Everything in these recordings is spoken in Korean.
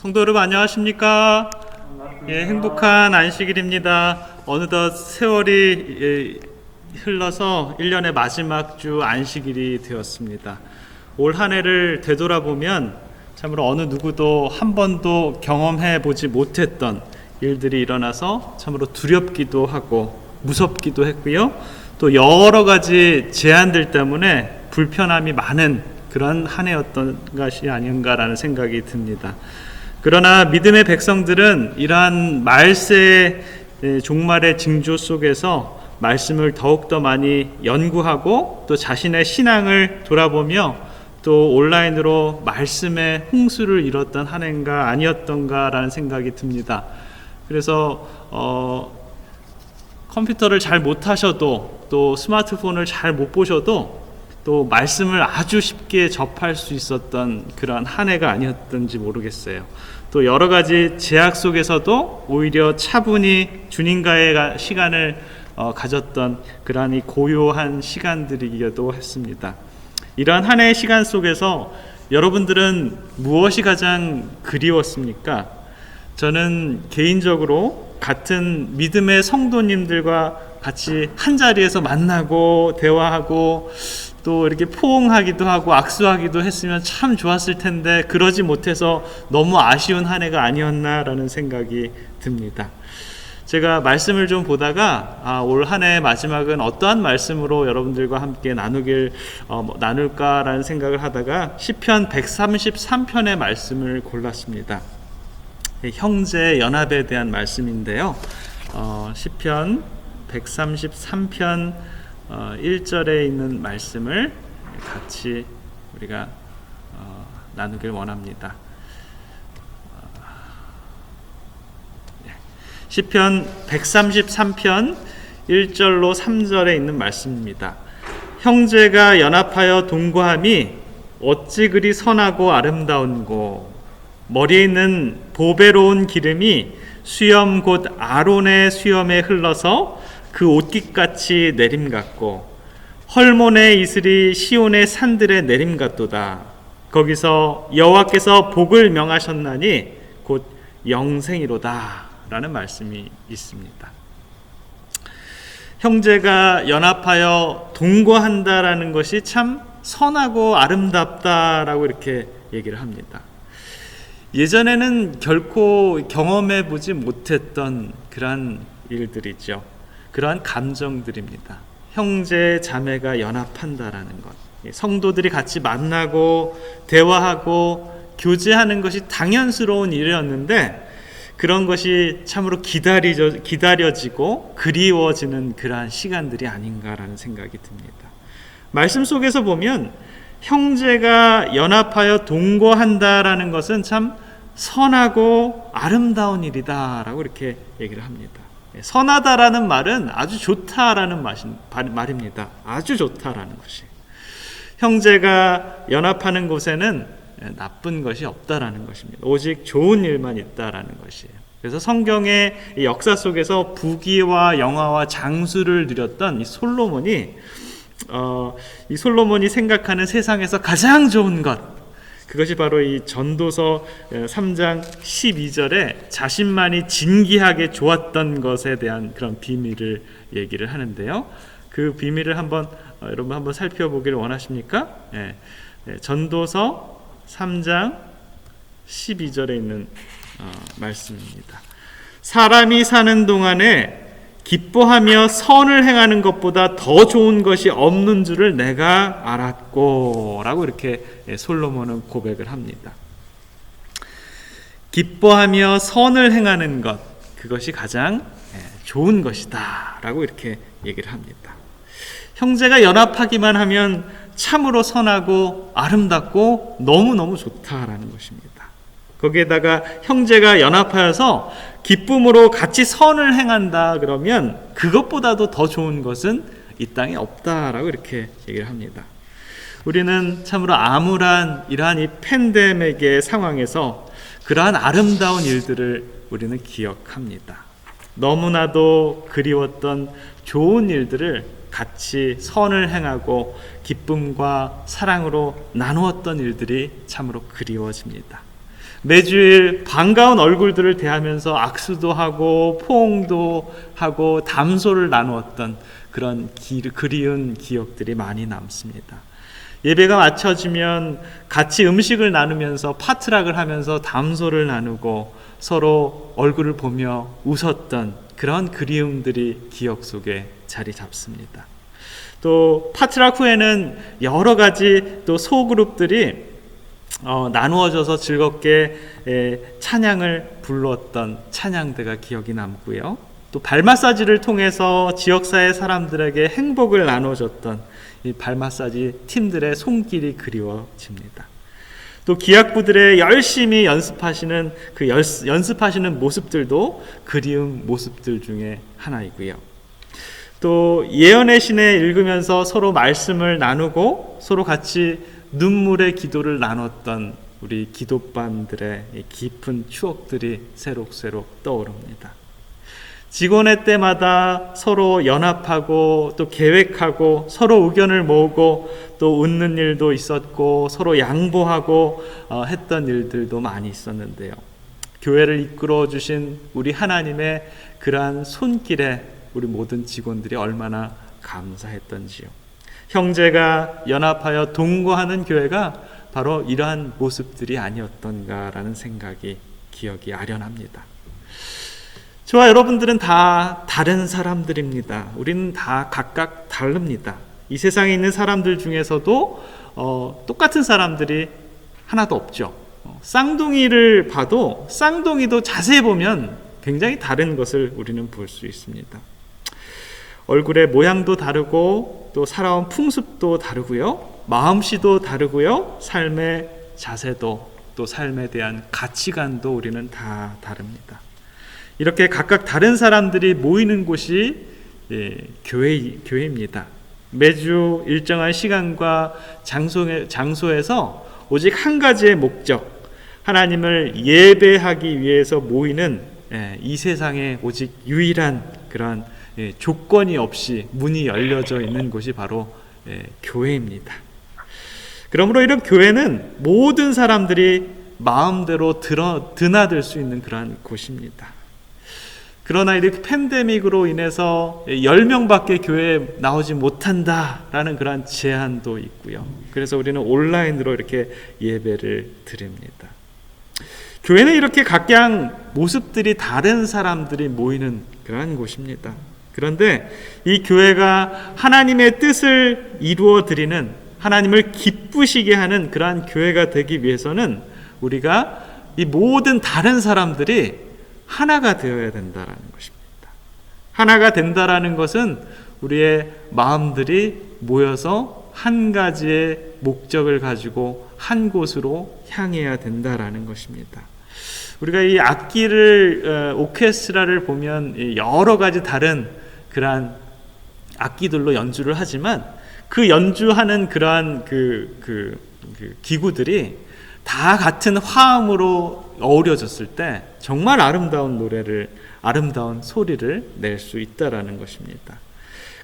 성도 여러분 안녕하십니까? 행복한 안식일입니다. 어느덧 세월이 흘러서 1년의 마지막 주 안식일이 되었습니다. 올 한 해를 되돌아보면 참으로 어느 누구도 한 번도 경험해 보지 못했던 일들이 일어나서 참으로 두렵기도 하고 무섭기도 했고요. 또 여러 가지 제한들 때문에 불편함이 많은 그런 한 해였던 것이 아닌가라는 생각이 듭니다. 그러나 믿음의 백성들은 이러한 말세의 종말의 징조 속에서 말씀을 더욱더 많이 연구하고 또 자신의 신앙을 돌아보며 또 온라인으로 말씀의 홍수를 이뤘던 한 해가 아니었던가라는 생각이 듭니다. 그래서 컴퓨터를 잘 못하셔도 또 스마트폰을 잘 못 보셔도 또 말씀을 아주 쉽게 접할 수 있었던 그런 한 해가 아니었던지 모르겠어요. 또 여러 가지 제약 속에서도 오히려 차분히 주님과의 시간을 가졌던 그러한 이 고요한 시간들이기도 했습니다. 이러한 한 해의 시간 속에서 여러분들은 무엇이 가장 그리웠습니까? 저는 개인적으로 같은 믿음의 성도님들과 같이 한 자리에서 만나고 대화하고 또 이렇게 포옹하기도 하고 악수하기도 했으면 참 좋았을 텐데 그러지 못해서 너무 아쉬운 한 해가 아니었나라는 생각이 듭니다. 제가 말씀을 좀 보다가 올 한 해의 마지막은 어떠한 말씀으로 여러분들과 함께 나눌까라는 생각을 하다가 시편 133편의 말씀을 골랐습니다. 형제 연합에 대한 말씀인데요. 시편 133편 1절에 있는 말씀을 같이 우리가 나누길 원합니다. 시편 133편 1절로 3절에 있는 말씀입니다. 형제가 연합하여 동거함이 어찌 그리 선하고 아름다운고 머리에 있는 보배로운 기름이 수염 곧 아론의 수염에 흘러서 그 옷깃같이 내림같고 헐몬의 이슬이 시온의 산들의 내림같도다. 거기서 여호와께서 복을 명하셨나니 곧 영생이로다 라는 말씀이 있습니다. 형제가 연합하여 동거한다라는 것이 참 선하고 아름답다라고 이렇게 얘기를 합니다. 예전에는 결코 경험해 보지 못했던 그러한 일들이죠. 그러한 감정들입니다. 형제 자매가 연합한다라는 것, 성도들이 같이 만나고 대화하고 교제하는 것이 당연스러운 일이었는데 그런 것이 참으로 기다려지고 그리워지는 그러한 시간들이 아닌가라는 생각이 듭니다. 말씀 속에서 보면 형제가 연합하여 동거한다라는 것은 참 선하고 아름다운 일이다라고 이렇게 얘기를 합니다. 선하다라는 말은 아주 좋다라는 말입니다. 아주 좋다라는 것이. 형제가 연합하는 곳에는 나쁜 것이 없다라는 것입니다. 오직 좋은 일만 있다라는 것이에요. 그래서 성경의 역사 속에서 부귀와 영화와 장수를 누렸던 이 솔로몬이 생각하는 세상에서 가장 좋은 것, 그것이 바로 이 전도서 3장 12절에 자신만이 진귀하게 좋았던 것에 대한 그런 비밀을 얘기를 하는데요. 그 비밀을 여러분 한번 살펴보기를 원하십니까? 전도서 3장 12절에 있는 말씀입니다. 사람이 사는 동안에 기뻐하며 선을 행하는 것보다 더 좋은 것이 없는 줄을 내가 알았고 라고 이렇게 솔로몬은 고백을 합니다. 기뻐하며 선을 행하는 것, 그것이 가장 좋은 것이다 라고 이렇게 얘기를 합니다. 형제가 연합하기만 하면 참으로 선하고 아름답고 너무너무 좋다라는 것입니다. 거기에다가 형제가 연합하여서 기쁨으로 같이 선을 행한다 그러면 그것보다도 더 좋은 것은 이 땅에 없다라고 이렇게 얘기를 합니다. 우리는 참으로 암울한 이러한 이 팬데믹의 상황에서 그러한 아름다운 일들을 우리는 기억합니다. 너무나도 그리웠던 좋은 일들을 같이 선을 행하고 기쁨과 사랑으로 나누었던 일들이 참으로 그리워집니다. 매주일 반가운 얼굴들을 대하면서 악수도 하고 포옹도 하고 담소를 나누었던 그런 그리운 기억들이 많이 남습니다. 예배가 마쳐지면 같이 음식을 나누면서 파트락을 하면서 담소를 나누고 서로 얼굴을 보며 웃었던 그런 그리움들이 기억 속에 자리 잡습니다. 또 파트락 후에는 여러 가지 또 소그룹들이 나누어져서 즐겁게 찬양을 불렀던 찬양대가 기억이 남고요. 또 발 마사지를 통해서 지역사회 사람들에게 행복을 나눠줬던 이 발 마사지 팀들의 손길이 그리워집니다. 또 기악부들의 열심히 연습하시는 연습하시는 모습들도 그리운 모습들 중에 하나이고요. 또 예언의 신에 읽으면서 서로 말씀을 나누고 서로 같이 눈물의 기도를 나눴던 우리 기도반들의 깊은 추억들이 새록새록 떠오릅니다. 직원회 때마다 서로 연합하고 또 계획하고 서로 의견을 모으고 또 웃는 일도 있었고 서로 양보하고 했던 일들도 많이 있었는데요. 교회를 이끌어 주신 우리 하나님의 그러한 손길에 우리 모든 직원들이 얼마나 감사했던지요. 형제가 연합하여 동거하는 교회가 바로 이러한 모습들이 아니었던가라는 생각이 기억이 아련합니다. 저와 여러분들은 다 다른 사람들입니다. 우리는 다 각각 다릅니다. 이 세상에 있는 사람들 중에서도 똑같은 사람들이 하나도 없죠. 쌍둥이를 봐도 쌍둥이도 자세히 보면 굉장히 다른 것을 우리는 볼 수 있습니다. 얼굴의 모양도 다르고 또 살아온 풍습도 다르고요. 마음씨도 다르고요. 삶의 자세도 또 삶에 대한 가치관도 우리는 다 다릅니다. 이렇게 각각 다른 사람들이 모이는 곳이 교회입니다. 매주 일정한 시간과 장소에서 오직 한 가지의 목적, 하나님을 예배하기 위해서 모이는 이 세상에 오직 유일한 그런 조건이 없이 문이 열려져 있는 곳이 바로 교회입니다. 그러므로 이런 교회는 모든 사람들이 마음대로 드나들 수 있는 그러한 곳입니다. 그러나 이렇게 팬데믹으로 인해서 10명밖에 교회에 나오지 못한다라는 그런 제한도 있고요. 그래서 우리는 온라인으로 이렇게 예배를 드립니다. 교회는 이렇게 각양 모습들이 다른 사람들이 모이는 그런 곳입니다. 그런데 이 교회가 하나님의 뜻을 이루어 드리는, 하나님을 기쁘시게 하는 그러한 교회가 되기 위해서는 우리가 이 모든 다른 사람들이 하나가 되어야 된다라는 것입니다. 하나가 된다라는 것은 우리의 마음들이 모여서 한 가지의 목적을 가지고 한 곳으로 향해야 된다라는 것입니다. 우리가 이 악기를 오케스트라를 보면 여러 가지 다른 그러한 악기들로 연주를 하지만 그 연주하는 그러한 그 기구들이 다 같은 화음으로 어우러졌을 때 정말 아름다운 노래를, 아름다운 소리를 낼 수 있다라는 것입니다.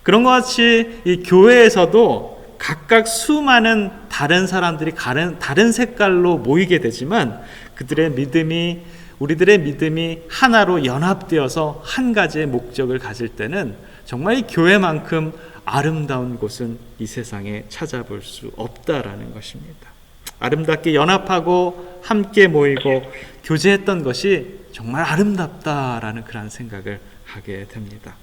그런 것 같이 이 교회에서도 각각 수많은 다른 사람들이 다른 색깔로 모이게 되지만 그들의 믿음이, 우리들의 믿음이 하나로 연합되어서 한 가지의 목적을 가질 때는 정말 이 교회만큼 아름다운 곳은 이 세상에 찾아볼 수 없다라는 것입니다. 아름답게 연합하고 함께 모이고 교제했던 것이 정말 아름답다라는 그런 생각을 하게 됩니다.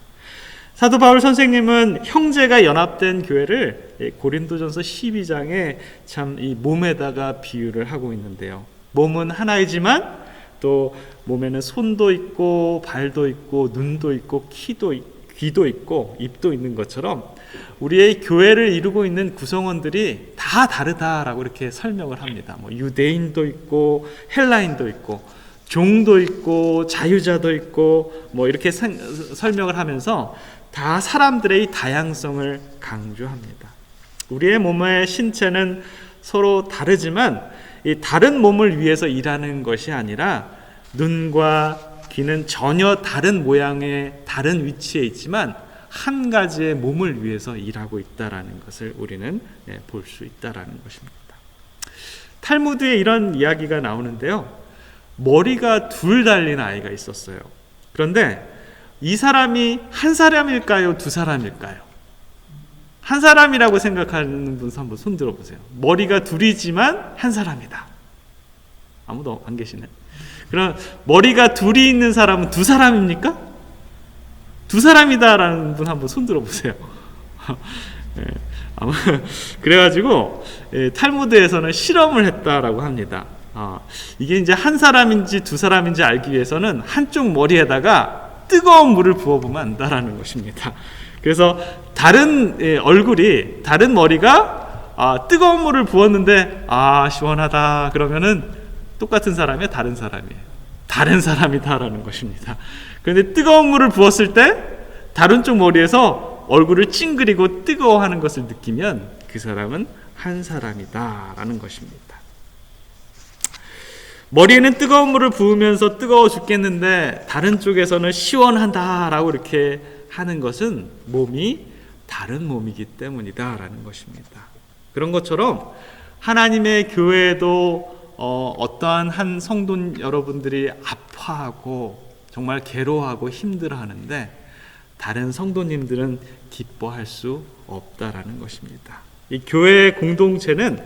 사도 바울 선생님은 형제가 연합된 교회를 고린도전서 12장에 참 이 몸에다가 비유를 하고 있는데요. 몸은 하나이지만 또 몸에는 손도 있고 발도 있고 눈도 있고 귀도 있고 입도 있는 것처럼 우리의 교회를 이루고 있는 구성원들이 다 다르다라고 이렇게 설명을 합니다. 유대인도 있고 헬라인도 있고 종도 있고 자유자도 있고 이렇게 설명을 하면서 다 사람들의 다양성을 강조합니다. 우리의 몸의 신체는 서로 다르지만 이 다른 몸을 위해서 일하는 것이 아니라 눈과 귀는 전혀 다른 모양의 다른 위치에 있지만 한 가지의 몸을 위해서 일하고 있다라는 것을 우리는 볼 수 있다라는 것입니다. 탈무드에 이런 이야기가 나오는데요. 머리가 둘 달린 아이가 있었어요. 그런데 이 사람이 한 사람일까요? 두 사람일까요? 한 사람이라고 생각하는 분 한번 손 들어보세요. 머리가 둘이지만 한 사람이다. 아무도 안 계시네. 그럼 머리가 둘이 있는 사람은 두 사람입니까? 두 사람이다라는 분 한번 손 들어보세요. 예, 아마 그래가지고 탈무드에서는 실험을 했다라고 합니다. 이게 이제 한 사람인지 두 사람인지 알기 위해서는 한쪽 머리에다가 뜨거운 물을 부어보면 안다라는 것입니다. 그래서 다른 얼굴이 다른 머리가 뜨거운 물을 부었는데 시원하다 그러면은 똑같은 사람이에요, 다른 사람이에요? 다른 사람이다라는 것입니다. 그런데 뜨거운 물을 부었을 때 다른 쪽 머리에서 얼굴을 찡그리고 뜨거워하는 것을 느끼면 그 사람은 한 사람이다라는 것입니다. 머리에는 뜨거운 물을 부으면서 뜨거워 죽겠는데 다른 쪽에서는 시원하다라고 이렇게 하는 것은 몸이 다른 몸이기 때문이다라는 것입니다. 그런 것처럼 하나님의 교회도 어떠한 한 성도 여러분들이 아파하고 정말 괴로워하고 힘들어하는데 다른 성도님들은 기뻐할 수 없다라는 것입니다. 이 교회의 공동체는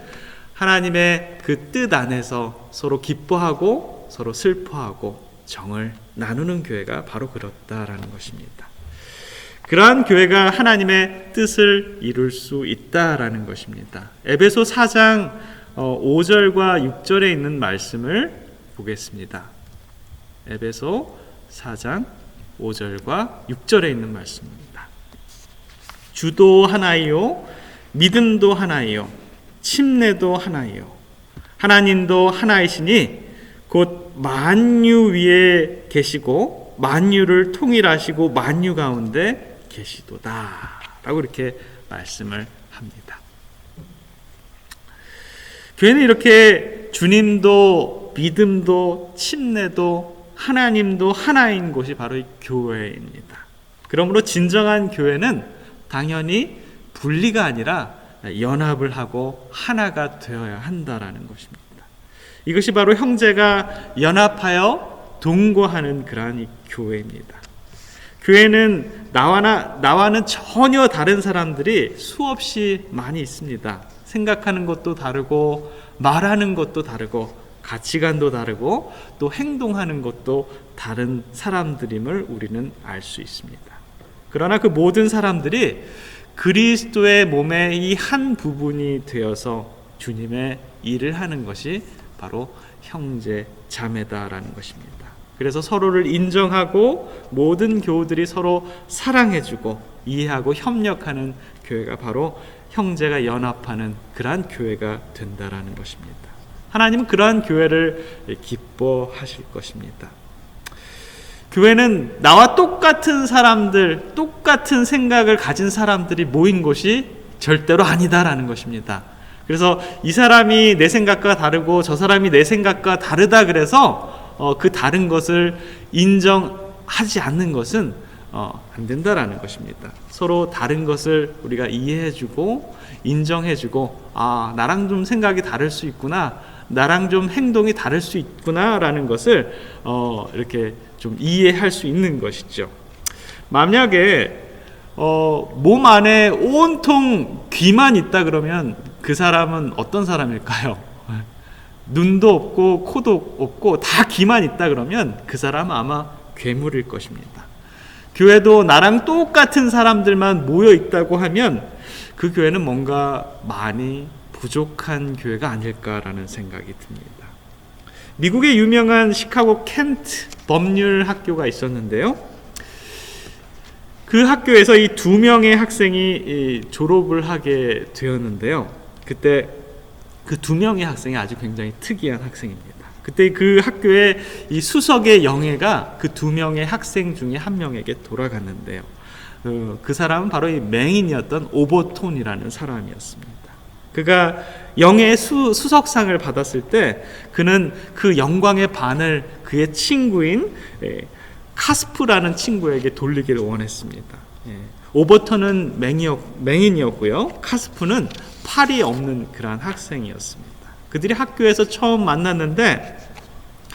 하나님의 그 뜻 안에서 서로 기뻐하고 서로 슬퍼하고 정을 나누는 교회가 바로 그렇다라는 것입니다. 그러한 교회가 하나님의 뜻을 이룰 수 있다라는 것입니다. 에베소 4장 5절과 6절에 있는 말씀을 보겠습니다. 에베소 4장 5절과 6절에 있는 말씀입니다. 주도 하나이요 믿음도 하나이요 침례도 하나이요 하나님도 하나이시니 곧 만유 위에 계시고 만유를 통일하시고 만유 가운데 계시도다 라고 이렇게 말씀을 합니다. 교회는 이렇게 주님도 믿음도 침례도 하나님도 하나인 곳이 바로 이 교회입니다. 그러므로 진정한 교회는 당연히 분리가 아니라 연합을 하고 하나가 되어야 한다라는 것입니다. 이것이 바로 형제가 연합하여 동거하는 그러한 이 교회입니다. 교회는 나와는 전혀 다른 사람들이 수없이 많이 있습니다. 생각하는 것도 다르고 말하는 것도 다르고 가치관도 다르고 또 행동하는 것도 다른 사람들임을 우리는 알 수 있습니다. 그러나 그 모든 사람들이 그리스도의 몸의 이 한 부분이 되어서 주님의 일을 하는 것이 바로 형제 자매다라는 것입니다. 그래서 서로를 인정하고 모든 교우들이 서로 사랑해주고 이해하고 협력하는 교회가 바로 형제가 연합하는 그러한 교회가 된다라는 것입니다. 하나님은 그러한 교회를 기뻐하실 것입니다. 교회는 나와 똑같은 사람들, 똑같은 생각을 가진 사람들이 모인 곳이 절대로 아니다라는 것입니다. 그래서 이 사람이 내 생각과 다르고 저 사람이 내 생각과 다르다 그래서 그 다른 것을 인정하지 않는 것은 안 된다라는 것입니다. 서로 다른 것을 우리가 이해해주고 인정해주고 나랑 좀 생각이 다를 수 있구나, 나랑 좀 행동이 다를 수 있구나라는 것을 이렇게 좀 이해할 수 있는 것이죠. 만약에 몸 안에 온통 귀만 있다 그러면 그 사람은 어떤 사람일까요? 눈도 없고 코도 없고 다 귀만 있다 그러면 그 사람은 아마 괴물일 것입니다. 교회도 나랑 똑같은 사람들만 모여 있다고 하면 그 교회는 뭔가 많이 부족한 교회가 아닐까라는 생각이 듭니다. 미국의 유명한 시카고 켄트 법률 학교가 있었는데요. 그 학교에서 이 2명의 학생이 졸업을 하게 되었는데요. 그때 그 2명의 학생이 아주 굉장히 특이한 학생입니다. 그때 그 학교의 이 수석의 영예가 그 2명의 학생 중에 한 명에게 돌아갔는데요. 그 사람은 바로 이 맹인이었던 오버톤이라는 사람이었습니다. 그가 영예의 수석상을 받았을 때 그는 그 영광의 반을 그의 친구인 카스프라는 친구에게 돌리기를 원했습니다. 오버턴은 맹인이었고요. 카스프는 팔이 없는 그러한 학생이었습니다. 그들이 학교에서 처음 만났는데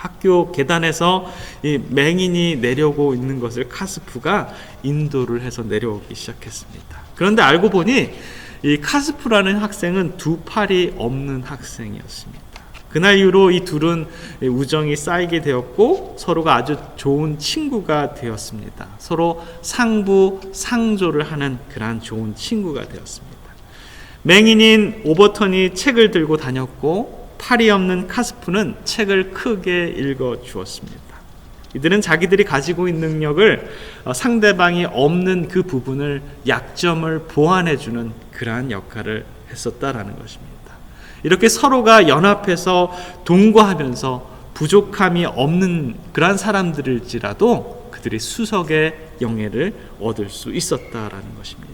학교 계단에서 이 맹인이 내려오고 있는 것을 카스프가 인도를 해서 내려오기 시작했습니다. 그런데 알고 보니 이 카스프라는 학생은 두 팔이 없는 학생이었습니다. 그날 이후로 이 둘은 우정이 쌓이게 되었고 서로가 아주 좋은 친구가 되었습니다. 서로 상부상조를 하는 그러한 좋은 친구가 되었습니다. 맹인인 오버턴이 책을 들고 다녔고 팔이 없는 카스프는 책을 크게 읽어 주었습니다. 이들은 자기들이 가지고 있는 능력을 상대방이 없는 그 부분을 약점을 보완해 주는 그러한 역할을 했었다라는 것입니다. 이렇게 서로가 연합해서 동거하면서 부족함이 없는 그러한 사람들일지라도 그들이 수석의 영예를 얻을 수 있었다라는 것입니다.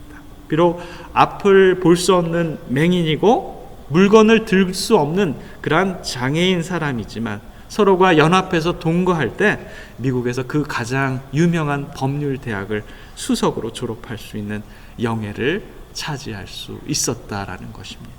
비록 앞을 볼 수 없는 맹인이고 물건을 들 수 없는 그러한 장애인 사람이지만 서로가 연합해서 동거할 때 미국에서 그 가장 유명한 법률 대학을 수석으로 졸업할 수 있는 영예를 차지할 수 있었다라는 것입니다.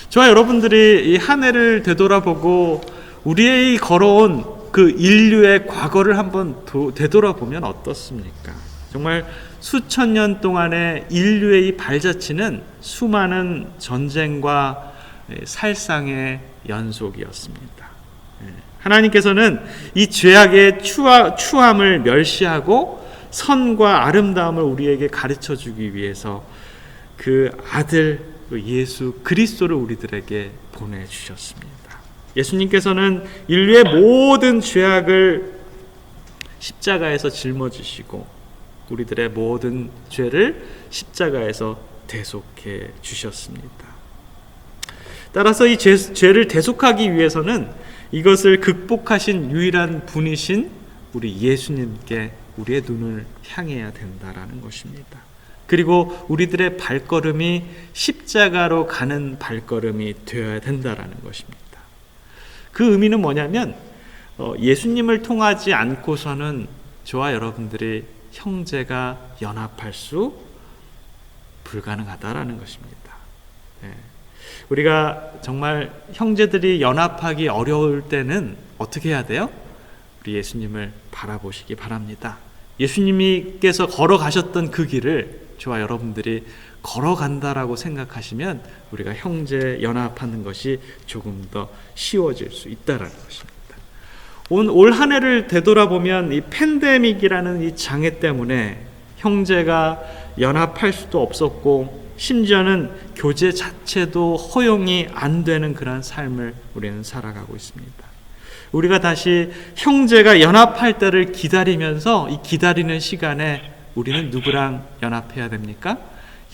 저와 여러분들이 이 한 해를 되돌아보고 우리의 걸어온 그 인류의 과거를 한번 되돌아보면 어떻습니까? 정말 수천 년 동안의 인류의 이 발자취는 수많은 전쟁과 살상의 연속이었습니다. 하나님께서는 이 죄악의 추함을 멸시하고 선과 아름다움을 우리에게 가르쳐 주기 위해서 그 아들 예수 그리스도를 우리들에게 보내주셨습니다. 예수님께서는 인류의 모든 죄악을 십자가에서 짊어지시고 우리들의 모든 죄를 십자가에서 대속해 주셨습니다. 따라서 이 죄를 대속하기 위해서는 이것을 극복하신 유일한 분이신 우리 예수님께 우리의 눈을 향해야 된다라는 것입니다. 그리고 우리들의 발걸음이 십자가로 가는 발걸음이 되어야 된다라는 것입니다. 그 의미는 뭐냐면 예수님을 통하지 않고서는 저와 여러분들이 형제가 연합할 수 불가능하다라는 것입니다. 우리가 정말 형제들이 연합하기 어려울 때는 어떻게 해야 돼요? 우리 예수님을 바라보시기 바랍니다. 예수님께서 걸어가셨던 그 길을 저와 여러분들이 걸어간다라고 생각하시면 우리가 형제 연합하는 것이 조금 더 쉬워질 수 있다라는 것입니다. 올 한 해를 되돌아보면 이 팬데믹이라는 이 장애 때문에 형제가 연합할 수도 없었고 심지어는 교제 자체도 허용이 안 되는 그런 삶을 우리는 살아가고 있습니다. 우리가 다시 형제가 연합할 때를 기다리면서 이 기다리는 시간에 우리는 누구랑 연합해야 됩니까?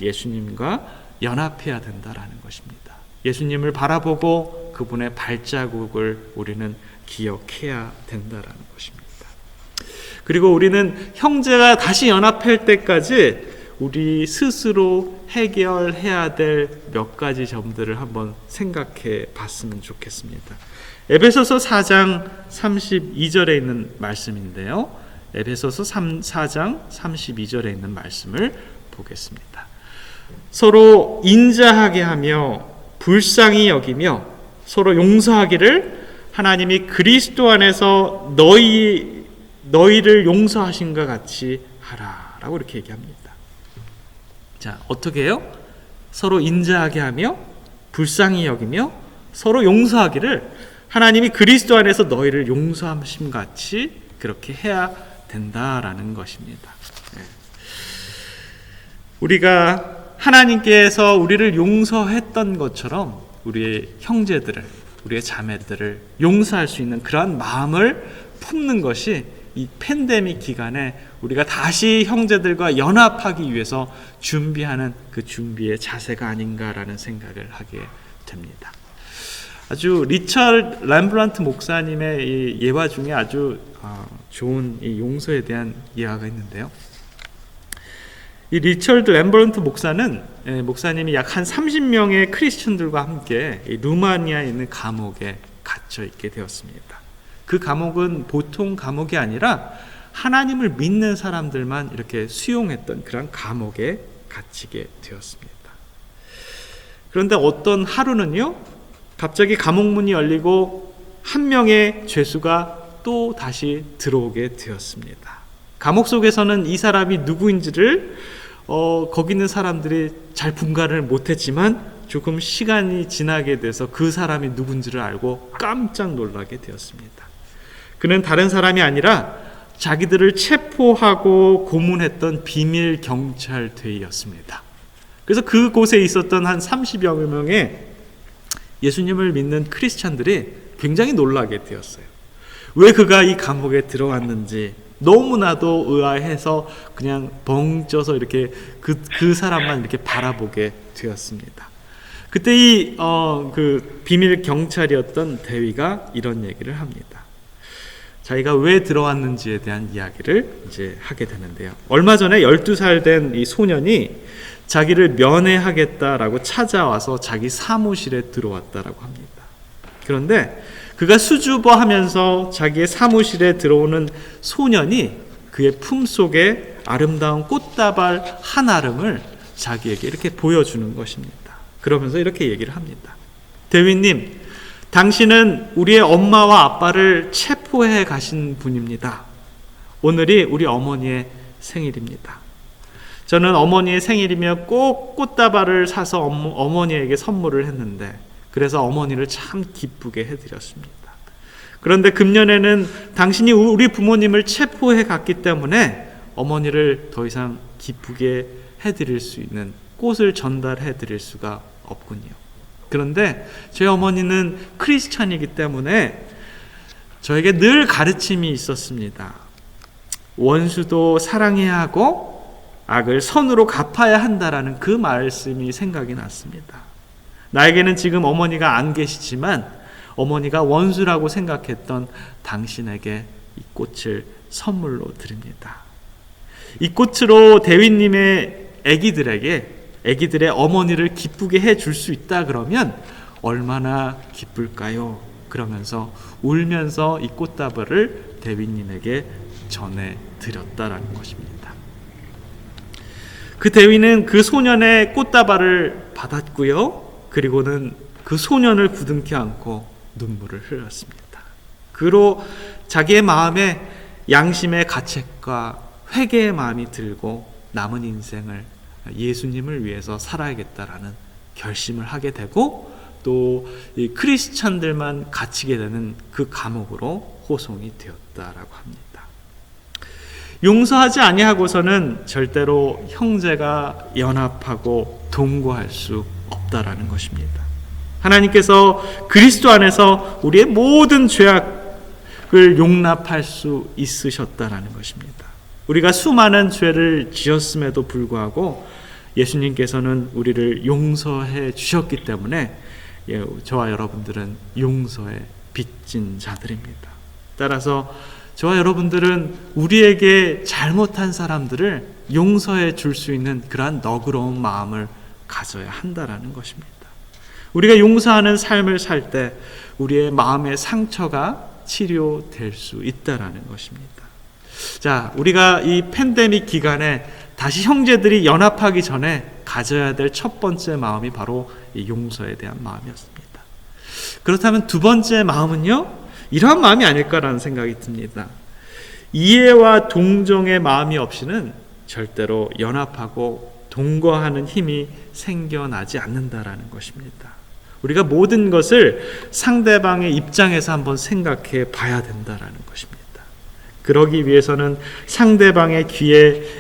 예수님과 연합해야 된다라는 것입니다. 예수님을 바라보고 그분의 발자국을 우리는 기억해야 된다라는 것입니다. 그리고 우리는 형제가 다시 연합할 때까지 우리 스스로 해결해야 될 몇 가지 점들을 한번 생각해 봤으면 좋겠습니다. 에베소서 4장 32절에 있는 말씀인데요. 에베소서 4장 32절에 있는 말씀을 보겠습니다. 서로 인자하게 하며 불쌍히 여기며 서로 용서하기를 하나님이 그리스도 안에서 너희를 용서하신 것 같이 하라라고 이렇게 얘기합니다. 자, 어떻게 해요? 서로 인자하게 하며 불쌍히 여기며 서로 용서하기를 하나님이 그리스도 안에서 너희를 용서하신 것 같이 그렇게 해야 된다라는 것입니다. 우리가 하나님께서 우리를 용서했던 것처럼 우리의 형제들을, 우리의 자매들을 용서할 수 있는 그러한 마음을 품는 것이 이 팬데믹 기간에 우리가 다시 형제들과 연합하기 위해서 준비하는 그 준비의 자세가 아닌가라는 생각을 하게 됩니다. 아주 리처드 램브란트 목사님의 이 예화 중에 아주 좋은 이 용서에 대한 예화가 있는데요. 이 리처드 램브란트 목사님이 약 한 30명의 크리스천들과 함께 루마니아에 있는 감옥에 갇혀 있게 되었습니다. 그 감옥은 보통 감옥이 아니라 하나님을 믿는 사람들만 이렇게 수용했던 그런 감옥에 갇히게 되었습니다. 그런데 어떤 하루는요, 갑자기 감옥문이 열리고 한 명의 죄수가 또 다시 들어오게 되었습니다. 감옥 속에서는 이 사람이 누구인지를 거기 있는 사람들이 잘 분간을 못했지만 조금 시간이 지나게 돼서 그 사람이 누군지를 알고 깜짝 놀라게 되었습니다. 그는 다른 사람이 아니라 자기들을 체포하고 고문했던 비밀 경찰대였습니다. 그래서 그곳에 있었던 한 30여 명의 예수님을 믿는 크리스찬들이 굉장히 놀라게 되었어요. 왜 그가 이 감옥에 들어왔는지 너무나도 의아해서 그냥 벙쪄서 이렇게 그 사람만 이렇게 바라보게 되었습니다. 그때 그 비밀 경찰이었던 대위가 이런 얘기를 합니다. 자기가 왜 들어왔는지에 대한 이야기를 이제 하게 되는데요. 얼마 전에 12살 된 이 소년이 자기를 면회하겠다라고 찾아와서 자기 사무실에 들어왔다라고 합니다. 그런데 그가 수줍어하면서 자기의 사무실에 들어오는 소년이 그의 품속에 아름다운 꽃다발 한 알음을 자기에게 이렇게 보여주는 것입니다. 그러면서 이렇게 얘기를 합니다. 대위님, 당신은 우리의 엄마와 아빠를 체포해 가신 분입니다. 오늘이 우리 어머니의 생일입니다. 저는 어머니의 생일이며 꼭 꽃다발을 사서 어머니에게 선물을 했는데 그래서 어머니를 참 기쁘게 해드렸습니다. 그런데 금년에는 당신이 우리 부모님을 체포해 갔기 때문에 어머니를 더 이상 기쁘게 해드릴 수 있는 꽃을 전달해 드릴 수가 없군요. 그런데 저희 어머니는 크리스찬이기 때문에 저에게 늘 가르침이 있었습니다. 원수도 사랑해야 하고 악을 선으로 갚아야 한다라는 그 말씀이 생각이 났습니다. 나에게는 지금 어머니가 안 계시지만 어머니가 원수라고 생각했던 당신에게 이 꽃을 선물로 드립니다. 이 꽃으로 대위님의 아기들의 어머니를 기쁘게 해줄 수 있다 그러면 얼마나 기쁠까요? 그러면서 울면서 이 꽃다발을 대위님에게 전해드렸다라는 것입니다. 그 대위는 그 소년의 꽃다발을 받았고요. 그리고는 그 소년을 부둥켜 안고 눈물을 흘렸습니다. 그로 자기의 마음에 양심의 가책과 회개의 마음이 들고 남은 인생을 예수님을 위해서 살아야겠다라는 결심을 하게 되고 또 이 크리스찬들만 갇히게 되는 그 감옥으로 호송이 되었다라고 합니다. 용서하지 아니하고서는 절대로 형제가 연합하고 동거할 수 없다라는 것입니다. 하나님께서 그리스도 안에서 우리의 모든 죄악을 용납할 수 있으셨다라는 것입니다. 우리가 수많은 죄를 지었음에도 불구하고 예수님께서는 우리를 용서해 주셨기 때문에 저와 여러분들은 용서에 빚진 자들입니다. 따라서 저와 여러분들은 우리에게 잘못한 사람들을 용서해 줄 수 있는 그러한 너그러운 마음을 가져야 한다라는 것입니다. 우리가 용서하는 삶을 살 때 우리의 마음의 상처가 치료될 수 있다라는 것입니다. 자, 우리가 이 팬데믹 기간에 다시 형제들이 연합하기 전에 가져야 될 첫 번째 마음이 바로 이 용서에 대한 마음이었습니다. 그렇다면 두 번째 마음은요, 이러한 마음이 아닐까라는 생각이 듭니다. 이해와 동정의 마음이 없이는 절대로 연합하고 동거하는 힘이 생겨나지 않는다라는 것입니다. 우리가 모든 것을 상대방의 입장에서 한번 생각해 봐야 된다라는 것입니다. 그러기 위해서는 상대방의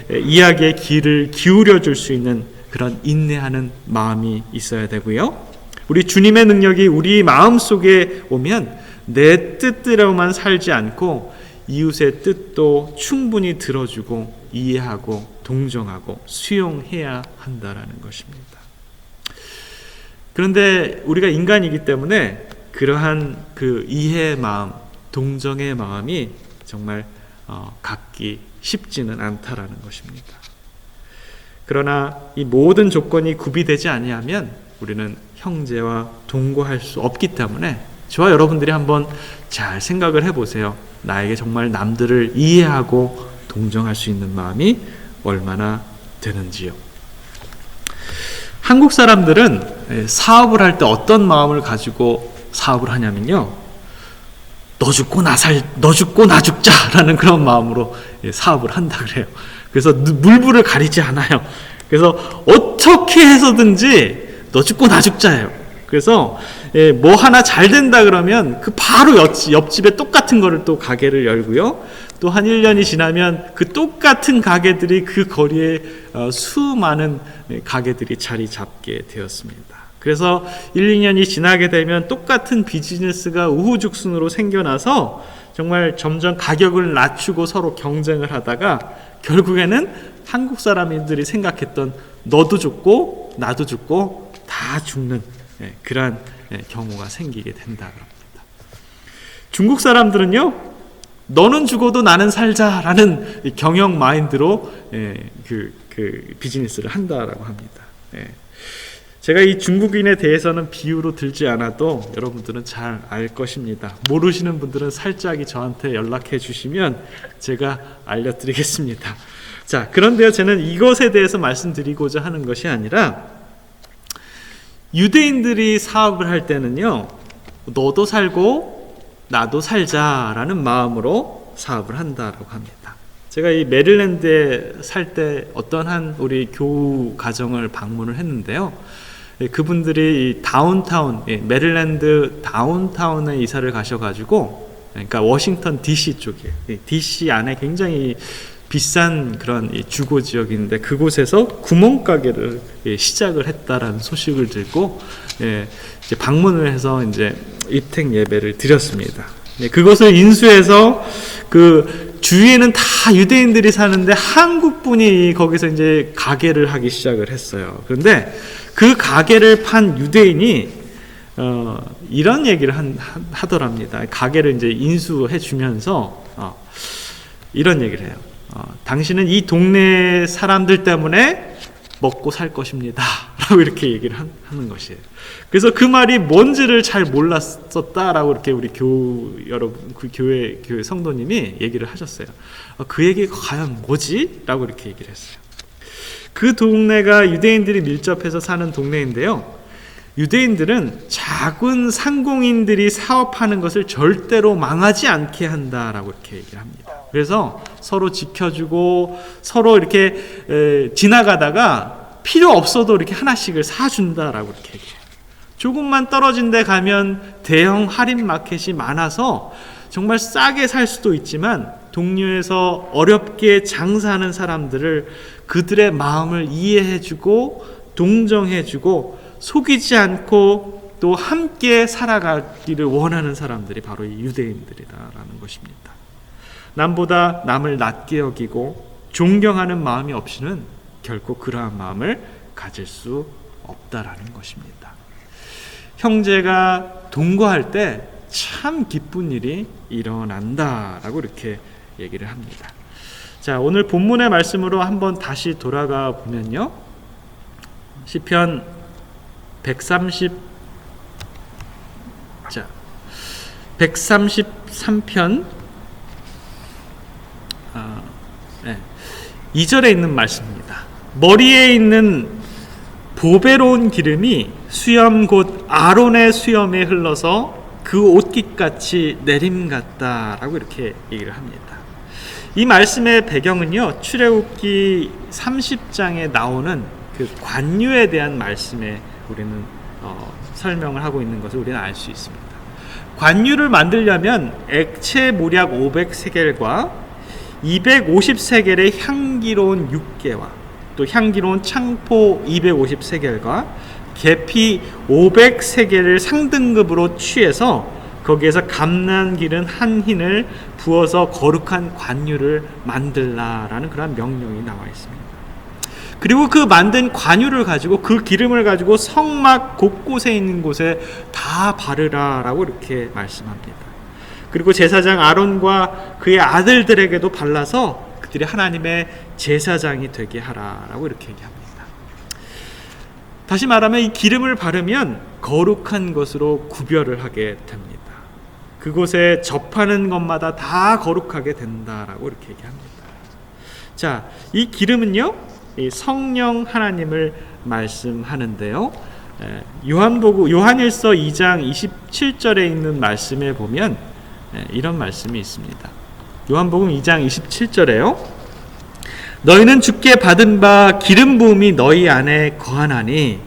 이야기의 귀를 기울여 줄 수 있는 그런 인내하는 마음이 있어야 되고요. 우리 주님의 능력이 우리 마음속에 오면 내 뜻대로만 살지 않고 이웃의 뜻도 충분히 들어주고 이해하고 동정하고 수용해야 한다라는 것입니다. 그런데 우리가 인간이기 때문에 그러한 그 이해의 마음, 동정의 마음이 정말 갖기 쉽지는 않다라는 것입니다. 그러나 이 모든 조건이 구비되지 아니하면 우리는 형제와 동거할 수 없기 때문에 저와 여러분들이 한번 잘 생각을 해보세요. 나에게 정말 남들을 이해하고 동정할 수 있는 마음이 얼마나 되는지요. 한국 사람들은 사업을 할 때 어떤 마음을 가지고 사업을 하냐면요, 너 죽고 나 죽자라는 그런 마음으로 사업을 한다 그래요. 그래서 물불을 가리지 않아요. 그래서 어떻게 해서든지 너 죽고 나 죽자예요. 그래서 뭐 하나 잘 된다 그러면 그 바로 옆집에 똑같은 거를 또 가게를 열고요. 또 한 1년이 지나면 그 똑같은 가게들이 그 거리에 수많은 가게들이 자리 잡게 되었습니다. 그래서 1, 2년이 지나게 되면 똑같은 비즈니스가 우후죽순으로 생겨나서 정말 점점 가격을 낮추고 서로 경쟁을 하다가 결국에는 한국 사람들이 생각했던 너도 죽고 나도 죽고 다 죽는 그러한 경우가 생기게 된다고 합니다. 중국 사람들은요, 너는 죽어도 나는 살자라는 경영 마인드로 그 비즈니스를 한다라고 합니다. 제가 이 중국인에 대해서는 비유로 들지 않아도 여러분들은 잘 알 것입니다. 모르시는 분들은 살짝이 저한테 연락해 주시면 제가 알려드리겠습니다. 자, 그런데요, 저는 이것에 대해서 말씀드리고자 하는 것이 아니라 유대인들이 사업을 할 때는요, 너도 살고 나도 살자라는 마음으로 사업을 한다라고 합니다. 제가 이 메릴랜드에 살 때 어떤 한 우리 교우 가정을 방문을 했는데요. 그분들이 이 다운타운, 메릴랜드 다운타운에 이사를 가셔가지고, 그러니까 워싱턴 DC 쪽이에요. DC 안에 굉장히 비싼 그런 주거 지역인데 그곳에서 구멍가게를 시작을 했다라는 소식을 듣고 이제 방문을 해서 이제 입택 예배를 드렸습니다. 그것을 인수해서 그 주위에는 다 유대인들이 사는데 한국 분이 거기서 이제 가게를 하기 시작을 했어요. 그런데 그 가게를 판 유대인이 이런 얘기를 하더랍니다. 가게를 이제 인수해 주면서 이런 얘기를 해요. 당신은 이 동네 사람들 때문에 먹고 살 것입니다 라고 이렇게 얘기를 하는 것이에요. 그래서 그 말이 뭔지를 잘 몰랐었다라고 이렇게 우리 여러분, 그 교회 성도님이 얘기를 하셨어요. 그 얘기가 과연 뭐지? 라고 이렇게 얘기를 했어요. 그 동네가 유대인들이 밀접해서 사는 동네인데요, 유대인들은 작은 상공인들이 사업하는 것을 절대로 망하지 않게 한다라고 이렇게 얘기를 합니다. 그래서 서로 지켜주고 서로 이렇게 지나가다가 필요 없어도 이렇게 하나씩을 사준다라고 이렇게 얘기해요. 조금만 떨어진 데 가면 대형 할인 마켓이 많아서 정말 싸게 살 수도 있지만 동료에서 어렵게 장사하는 사람들을 그들의 마음을 이해해주고 동정해주고 속이지 않고 또 함께 살아가기를 원하는 사람들이 바로 이 유대인들이다라는 것입니다. 남보다 남을 낮게 여기고 존경하는 마음이 없이는 결코 그러한 마음을 가질 수 없다라는 것입니다. 형제가 동거할 때 참 기쁜 일이 일어난다라고 이렇게 얘기를 합니다. 자, 오늘 본문의 말씀으로 한번 다시 돌아가 보면요, 시편 133편 2절에 있는 말씀입니다. 머리에 있는 보배로운 기름이 수염 곧 아론의 수염에 흘러서 그 옷깃같이 내림 같다라고 이렇게 얘기를 합니다. 이 말씀의 배경은요, 출애굽기 30장에 나오는 그 관유에 대한 말씀에 우리는 설명을 하고 있는 것을 우리는 알 수 있습니다. 관유를 만들려면 액체 모략 500세겔과 250세겔의 향기로운 육개와 또 향기로운 창포 250세겔과 계피 500세겔을 상등급으로 취해서 거기에서 감난 기름 한 흰을 부어서 거룩한 관유를 만들라라는 그런 명령이 나와 있습니다. 그리고 그 만든 관유를 가지고 그 기름을 가지고 성막 곳곳에 있는 곳에 다 바르라라고 이렇게 말씀합니다. 그리고 제사장 아론과 그의 아들들에게도 발라서 그들이 하나님의 제사장이 되게 하라라고 이렇게 얘기합니다. 다시 말하면 이 기름을 바르면 거룩한 것으로 구별을 하게 됩니다. 그곳에 접하는 것마다 다 거룩하게 된다라고 이렇게 얘기합니다. 자, 이 기름은요, 이 성령 하나님을 말씀하는데요, 요한일서 2장 27절에 있는 말씀에 보면 이런 말씀이 있습니다. 요한복음 2장 27절에요. 너희는 주께 받은 바 기름 부음이 너희 안에 거하나니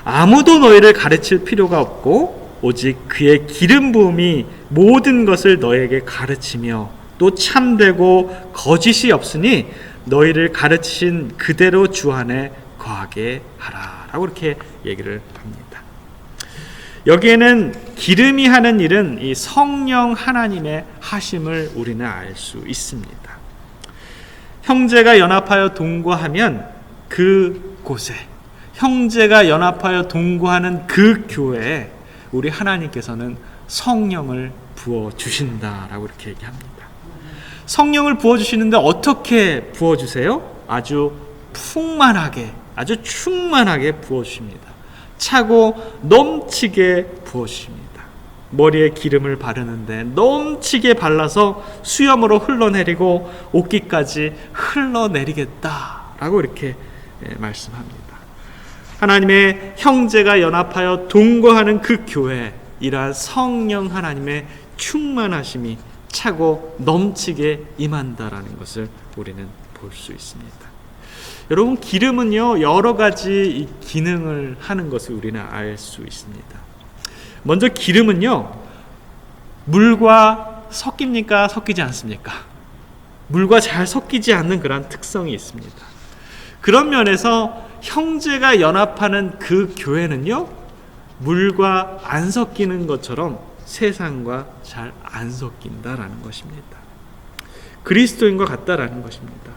아무도 너희를 가르칠 필요가 없고 오직 그의 기름 부음이 모든 것을 너희에게 가르치며 또 참되고 거짓이 없으니 너희를 가르치신 그대로 주 안에 거하게 하라 라고 이렇게 얘기를 합니다. 여기에는 기름이 하는 일은 이 성령 하나님의 하심을 우리는 알 수 있습니다. 형제가 연합하여 동거하면 그곳에, 형제가 연합하여 동거하는 그 교회에 우리 하나님께서는 성령을 부어주신다라고 이렇게 얘기합니다. 성령을 부어주시는데 어떻게 부어주세요? 아주 풍만하게, 아주 충만하게 부어주십니다. 차고 넘치게 부어주십니다. 머리에 기름을 바르는데 넘치게 발라서 수염으로 흘러내리고 옷깃까지 흘러내리겠다라고 이렇게 말씀합니다. 하나님의 형제가 연합하여 동거하는 그 교회에 이러한 성령 하나님의 충만하심이 차고 넘치게 임한다라는 것을 우리는 볼 수 있습니다. 여러분, 기름은요 여러 가지 기능을 하는 것을 우리는 알 수 있습니다. 먼저 기름은요 물과 섞입니까? 섞이지 않습니까? 물과 잘 섞이지 않는 그런 특성이 있습니다. 그런 면에서 형제가 연합하는 그 교회는요 물과 안 섞이는 것처럼 세상과 잘 안 섞인다라는 것입니다. 그리스도인과 같다라는 것입니다.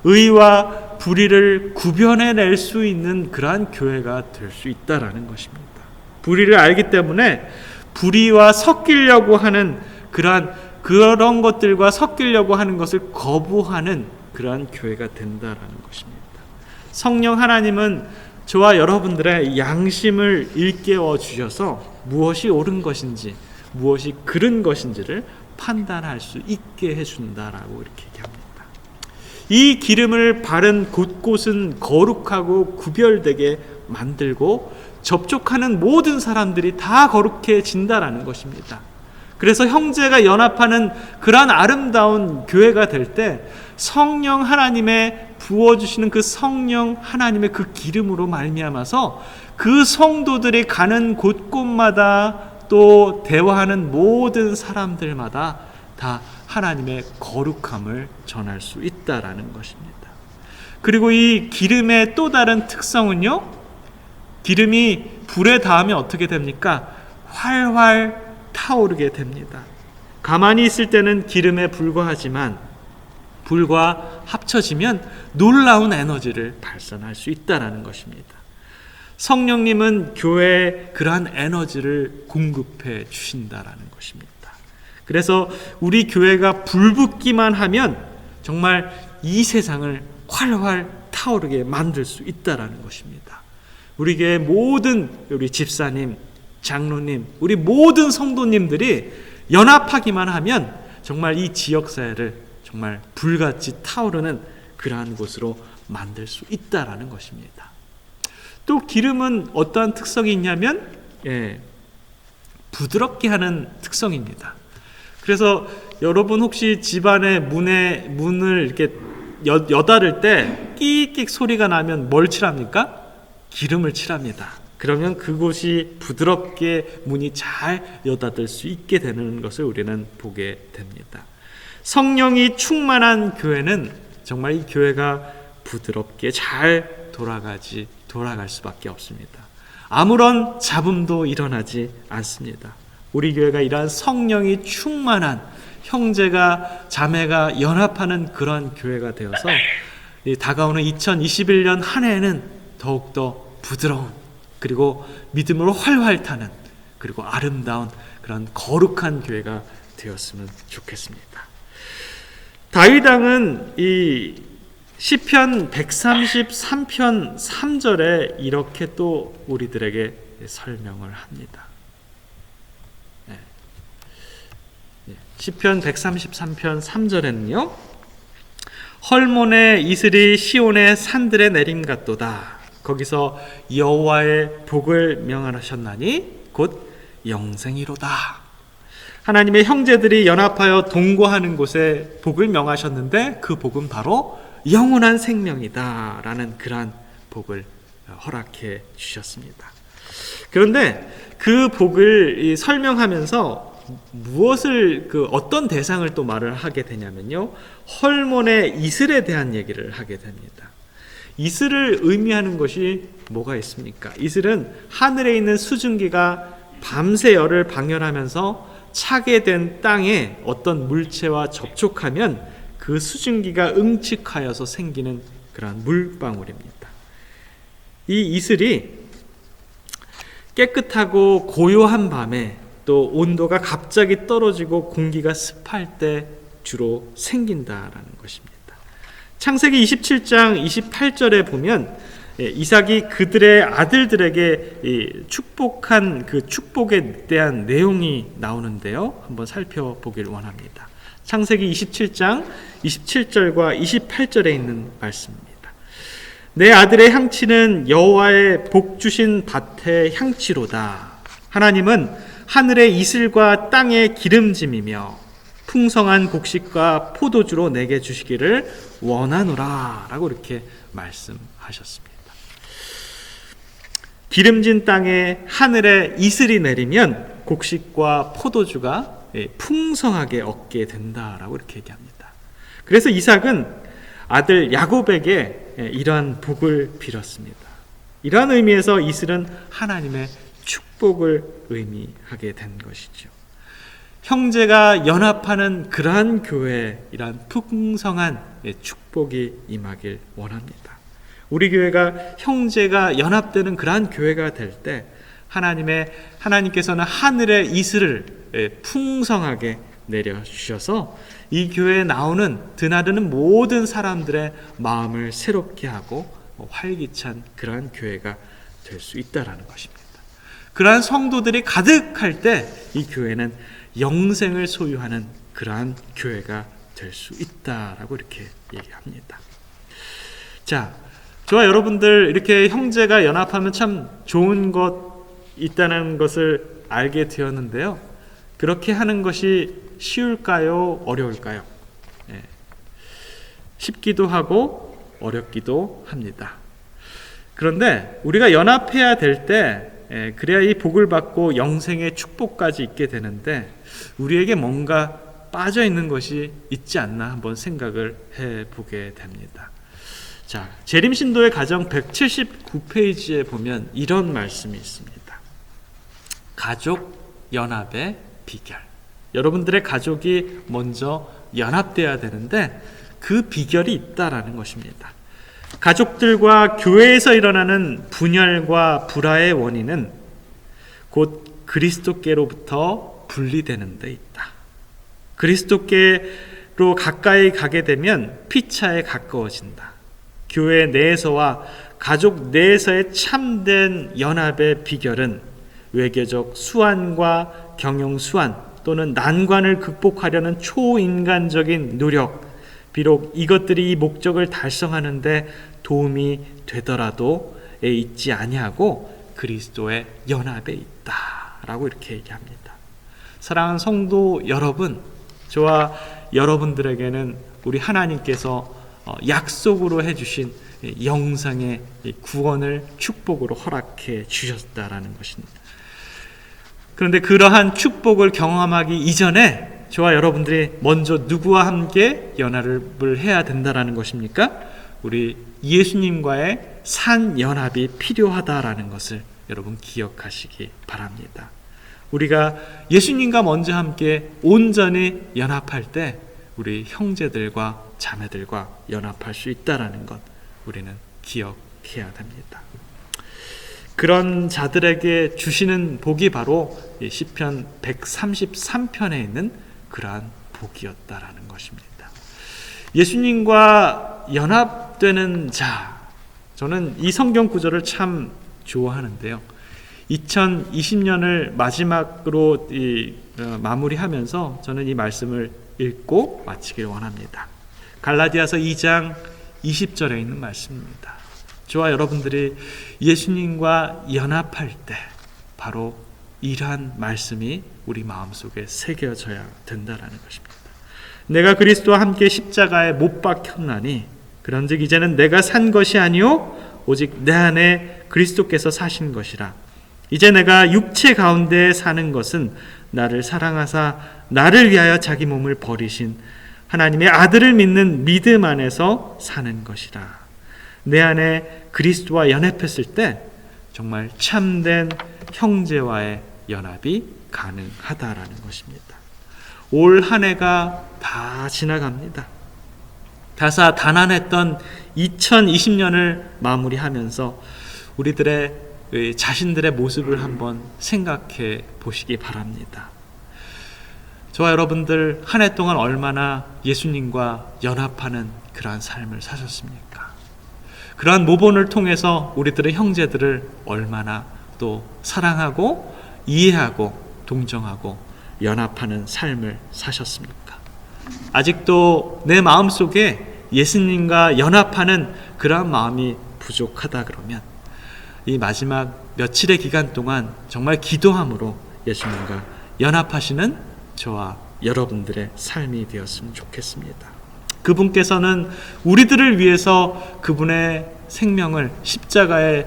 의와 불의를 구별해낼 수 있는 그러한 교회가 될 수 있다라는 것입니다. 불의를 알기 때문에 불의와 섞이려고 하는 그런 것들과 섞이려고 하는 것을 거부하는 그러한 교회가 된다라는 것입니다. 성령 하나님은 저와 여러분들의 양심을 일깨워 주셔서 무엇이 옳은 것인지 무엇이 그른 것인지를 판단할 수 있게 해준다라고 이렇게 얘기합니다. 이 기름을 바른 곳곳은 거룩하고 구별되게 만들고 접촉하는 모든 사람들이 다 거룩해진다라는 것입니다. 그래서 형제가 연합하는 그러한 아름다운 교회가 될 때 성령 하나님의 부어주시는 그 성령 하나님의 그 기름으로 말미암아서 그 성도들이 가는 곳곳마다 또 대화하는 모든 사람들마다 다 하나님의 거룩함을 전할 수 있다라는 것입니다. 그리고 이 기름의 또 다른 특성은요, 기름이 불에 닿으면 어떻게 됩니까? 활활 타오르게 됩니다. 가만히 있을 때는 기름에 불과하지만 불과 합쳐지면 놀라운 에너지를 발산할 수 있다라는 것입니다. 성령님은 교회에 그러한 에너지를 공급해 주신다라는 것입니다. 그래서 우리 교회가 불붙기만 하면 정말 이 세상을 활활 타오르게 만들 수 있다라는 것입니다. 우리 교회 모든 우리 집사님, 장로님, 우리 모든 성도님들이 연합하기만 하면 정말 이 지역사회를 정말 불같이 타오르는 그러한 곳으로 만들 수 있다라는 것입니다. 또 기름은 어떠한 특성이 있냐면 부드럽게 하는 특성입니다. 그래서 여러분 혹시 집안의 문을 이렇게 여다를 때 끼익끼익 소리가 나면 뭘 칠합니까? 기름을 칠합니다. 그러면 그곳이 부드럽게 문이 잘 여닫을 수 있게 되는 것을 우리는 보게 됩니다. 성령이 충만한 교회는 정말 이 교회가 부드럽게 잘 돌아갈 수밖에 없습니다. 아무런 잡음도 일어나지 않습니다. 우리 교회가 이러한 성령이 충만한 형제가 자매가 연합하는 그런 교회가 되어서 다가오는 2021년 한 해에는 더욱더 부드러운 그리고 믿음으로 활활 타는 그리고 아름다운 그런 거룩한 교회가 되었으면 좋겠습니다. 다윗 왕은 이 시편 133편 3절에 이렇게 또 우리들에게 설명을 합니다. 시편 133편 3절에는요. 헐몬의 이슬이 시온의 산들에 내림 같도다. 거기서 여호와의 복을 명하셨나니 곧 영생이로다. 하나님의 형제들이 연합하여 동거하는 곳에 복을 명하셨는데 그 복은 바로 영원한 생명이다 라는 그러한 복을 허락해 주셨습니다. 그런데 그 복을 설명하면서 무엇을 어떤 대상을 또 말을 하게 되냐면요, 헐몬의 이슬에 대한 얘기를 하게 됩니다. 이슬을 의미하는 것이 뭐가 있습니까? 이슬은 하늘에 있는 수증기가 밤새 열을 방열하면서 차게 된 땅에 어떤 물체와 접촉하면 그 수증기가 응축하여서 생기는 그러한 물방울입니다. 이 이슬이 깨끗하고 고요한 밤에 또 온도가 갑자기 떨어지고 공기가 습할 때 주로 생긴다라는 것입니다. 창세기 27장 28절에 보면 이삭이 그들의 아들들에게 축복한 그 축복에 대한 내용이 나오는데요. 한번 살펴보길 원합니다. 창세기 27장 27절과 28절에 있는 말씀입니다. 내 아들의 향치는 여호와의 복 주신 밭의 향치로다. 하나님은 하늘의 이슬과 땅의 기름짐이며 풍성한 곡식과 포도주로 내게 주시기를 원하노라 라고 이렇게 말씀하셨습니다. 기름진 땅에 하늘에 이슬이 내리면 곡식과 포도주가 풍성하게 얻게 된다라고 이렇게 얘기합니다. 그래서 이삭은 아들 야곱에게 이러한 복을 빌었습니다. 이러한 의미에서 이슬은 하나님의 축복을 의미하게 된 것이죠. 형제가 연합하는 그러한 교회에 이러한 풍성한 축복이 임하길 원합니다. 우리 교회가 형제가 연합되는 그러한 교회가 될 때 하나님께서는 하늘의 이슬을 풍성하게 내려주셔서 이 교회에 나오는 드나드는 모든 사람들의 마음을 새롭게 하고 활기찬 그러한 교회가 될 수 있다는 것입니다. 그러한 성도들이 가득할 때 이 교회는 영생을 소유하는 그러한 교회가 될 수 있다라고 이렇게 얘기합니다. 자, 저와 여러분들 이렇게 형제가 연합하면 참 좋은 것 있다는 것을 알게 되었는데요. 그렇게 하는 것이 쉬울까요? 어려울까요? 쉽기도 하고 어렵기도 합니다. 그런데 우리가 연합해야 될 때 그래야 이 복을 받고 영생의 축복까지 있게 되는데 우리에게 뭔가 빠져 있는 것이 있지 않나 한번 생각을 해보게 됩니다. 자, 재림신도의 가정 179페이지에 보면 이런 말씀이 있습니다. 가족 연합의 비결. 여러분들의 가족이 먼저 연합돼야 되는데 그 비결이 있다라는 것입니다. 가족들과 교회에서 일어나는 분열과 불화의 원인은 곧 그리스도께로부터 분리되는 데 있다. 그리스도께로 가까이 가게 되면 피차에 가까워진다. 교회 내에서와 가족 내에서의 참된 연합의 비결은 외교적 수완과 경영 수완 또는 난관을 극복하려는 초인간적인 노력, 비록 이것들이 이 목적을 달성하는 데 도움이 되더라도 있지 아니하고 그리스도의 연합에 있다라고 이렇게 얘기합니다. 사랑하는 성도 여러분, 저와 여러분들에게는 우리 하나님께서 약속으로 해주신 영생의 구원을 축복으로 허락해 주셨다라는 것입니다. 그런데 그러한 축복을 경험하기 이전에 저와 여러분들이 먼저 누구와 함께 연합을 해야 된다라는 것입니까? 우리 예수님과의 산연합이 필요하다라는 것을 여러분 기억하시기 바랍니다. 우리가 예수님과 먼저 함께 온전히 연합할 때 우리 형제들과 자매들과 연합할 수 있다라는 것 우리는 기억해야 됩니다. 그런 자들에게 주시는 복이 바로 시편 133편에 있는 그러한 복이었다라는 것입니다. 예수님과 연합되는 자, 저는 이 성경 구절을 참 좋아하는데요. 2020년을 마지막으로 마무리하면서 저는 이 말씀을 읽고 마치길 원합니다. 갈라디아서 2장 20절에 있는 말씀입니다. 저와 여러분들이 예수님과 연합할 때 바로 이러한 말씀이 우리 마음속에 새겨져야 된다라는 것입니다. 내가 그리스도와 함께 십자가에 못 박혔나니 그런즉 이제는 내가 산 것이 아니요 오직 내 안에 그리스도께서 사신 것이라. 이제 내가 육체 가운데 사는 것은 나를 사랑하사 나를 위하여 자기 몸을 버리신 하나님의 아들을 믿는 믿음 안에서 사는 것이라. 내 안에 그리스도와 연합했을 때 정말 참된 형제와의 연합이 가능하다라는 것입니다. 올 한 해가 다 지나갑니다. 다사다난했던 2020년을 마무리하면서 우리들의 자신들의 모습을 한번 생각해 보시기 바랍니다. 저와 여러분들 한 해 동안 얼마나 예수님과 연합하는 그러한 삶을 사셨습니까? 그러한 모본을 통해서 우리들의 형제들을 얼마나 또 사랑하고 이해하고 동정하고 연합하는 삶을 사셨습니까? 아직도 내 마음속에 예수님과 연합하는 그러한 마음이 부족하다 그러면 이 마지막 며칠의 기간 동안 정말 기도함으로 예수님과 연합하시는 저와 여러분들의 삶이 되었으면 좋겠습니다. 그분께서는 우리들을 위해서 그분의 생명을 십자가에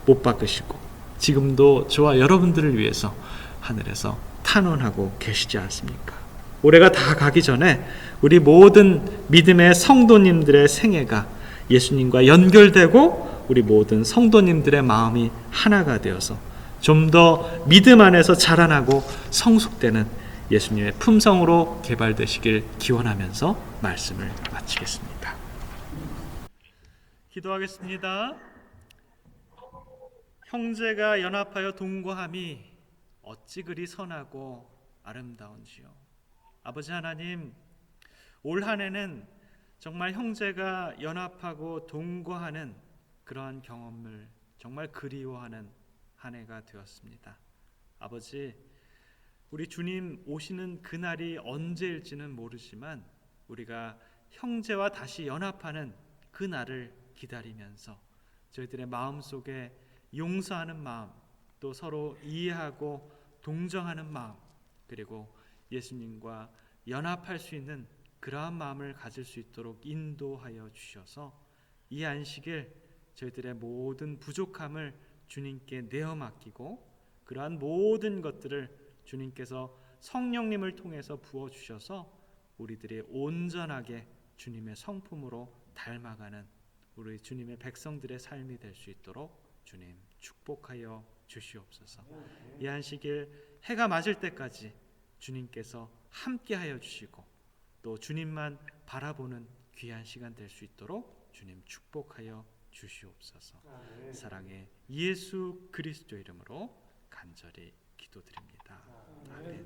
못 박으시고 지금도 저와 여러분들을 위해서 하늘에서 탄원하고 계시지 않습니까? 올해가 다 가기 전에 우리 모든 믿음의 성도님들의 생애가 예수님과 연결되고 우리 모든 성도님들의 마음이 하나가 되어서 좀 더 믿음 안에서 자라나고 성숙되는 예수님의 품성으로 개발되시길 기원하면서 말씀을 마치겠습니다. 기도하겠습니다. 형제가 연합하여 동거함이 어찌 그리 선하고 아름다운지요. 아버지 하나님, 올 한 해는 정말 형제가 연합하고 동거하는 그러한 경험을 정말 그리워하는 한 해가 되었습니다. 아버지, 우리 주님 오시는 그날이 언제일지는 모르지만 우리가 형제와 다시 연합하는 그날을 기다리면서 저희들의 마음속에 용서하는 마음, 또 서로 이해하고 동정하는 마음, 그리고 예수님과 연합할 수 있는 그러한 마음을 가질 수 있도록 인도하여 주셔서 이 안식일 저희들의 모든 부족함을 주님께 내어 맡기고 그러한 모든 것들을 주님께서 성령님을 통해서 부어주셔서 우리들이 온전하게 주님의 성품으로 닮아가는 우리 주님의 백성들의 삶이 될 수 있도록 주님 축복하여 주시옵소서. 이 안식일 해가 맞을 때까지 주님께서 함께하여 주시고 또 주님만 바라보는 귀한 시간 될 수 있도록 주님 축복하여 주시옵소서. 사랑의 예수 그리스도 이름으로 간절히 기도드립니다. 아멘.